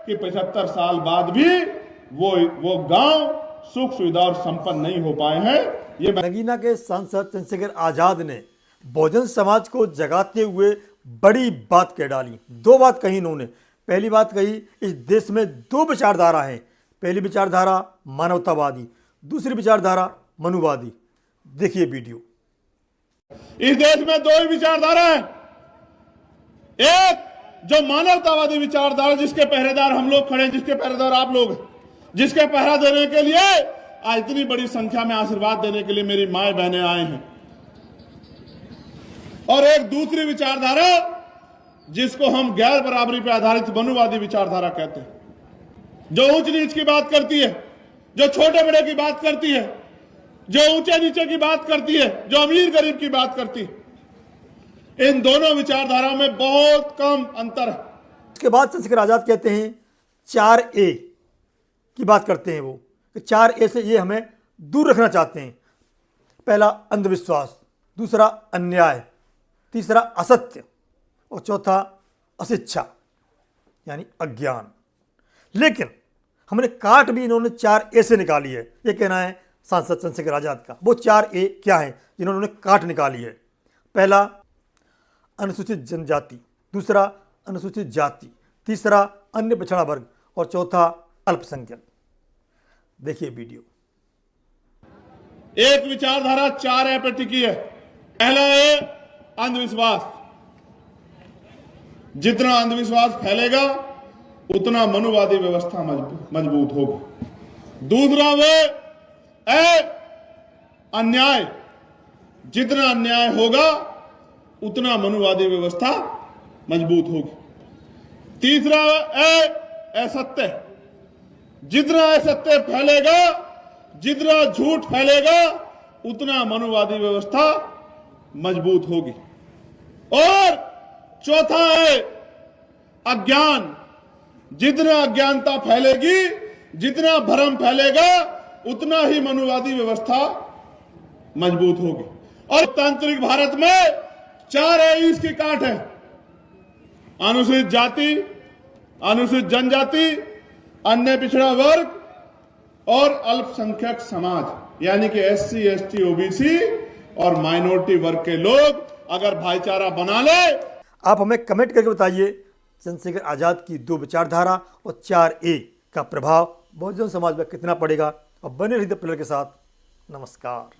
कि 75 साल बाद भी वो गांव सुख सुविधा और संपन्न नहीं हो पाए हैं। ये नगीना के सांसद चंद्रशेखर आजाद ने बहुजन समाज को जगाते हुए बड़ी बात कह डाली। दो बात कही इन्होंने। पहली बात कही, इस देश में दो विचारधारा हैं। पहली विचारधारा मानवतावादी, दूसरी विचारधारा मनुवादी। देखिए वीडियो। इस देश में दो ही विचारधारा है। एक जो मानवतावादी विचारधारा, जिसके पहरेदार हम लोग खड़े हैं, जिसके पहरेदार आप लोग हैं, जिसके पहरा देने के लिए आज इतनी बड़ी संख्या में आशीर्वाद देने के लिए मेरी माए बहनें आए हैं। और एक दूसरी विचारधारा जिसको हम गैर बराबरी पर आधारित मनुवादी विचारधारा कहते हैं, जो ऊंच नीच की बात करती है, जो छोटे बड़े की बात करती है, जो ऊंचे नीचे की बात करती है, जो अमीर गरीब की बात करती है। इन दोनों विचारधाराओं में बहुत कम अंतर है। उसके बाद चंद्रशेखर आजाद कहते हैं 4A की बात करते हैं। वो 4A से ये हमें दूर रखना चाहते हैं। पहला अंधविश्वास, दूसरा अन्याय, तीसरा असत्य और चौथा अशिक्षा यानी अज्ञान। लेकिन हमने काट भी इन्होंने 4A से निकाली है। ये कहना है सांसद चंद्रशेखर आजाद का। वो 4A क्या है जिन्होंने काट निकाली है? पहला अनुसूचित जनजाति, दूसरा अनुसूचित जाति, तीसरा अन्य पिछड़ा वर्ग और चौथा अल्पसंख्यक। देखिए वीडियो। एक विचारधारा 4A पे टिकी है। पहला है अंधविश्वास। जितना अंधविश्वास फैलेगा उतना मनुवादी व्यवस्था मजबूत होगी। दूसरा वो अन्याय। जितना अन्याय होगा उतना मनुवादी व्यवस्था मजबूत होगी। तीसरा असत्य। जितना असत्य फैलेगा, जितना झूठ फैलेगा उतना मनुवादी व्यवस्था मजबूत होगी। और चौथा है अज्ञान। जितना अज्ञानता फैलेगी, जितना भ्रम फैलेगा उतना ही मनुवादी व्यवस्था मजबूत होगी। और तांत्रिक भारत में 4A इसकी काट है। अनुसूचित जाति, अनुसूचित जनजाति, अन्य पिछड़ा वर्ग और अल्पसंख्यक समाज यानी कि SC, ST, OBC और माइनॉरिटी वर्ग के लोग अगर भाईचारा बना ले। आप हमें कमेंट करके बताइए चंद्रशेखर आजाद की दो विचारधारा और 4A का प्रभाव बहुजन समाज पर कितना पड़ेगा। और बने रहिए द पिलर के साथ। नमस्कार।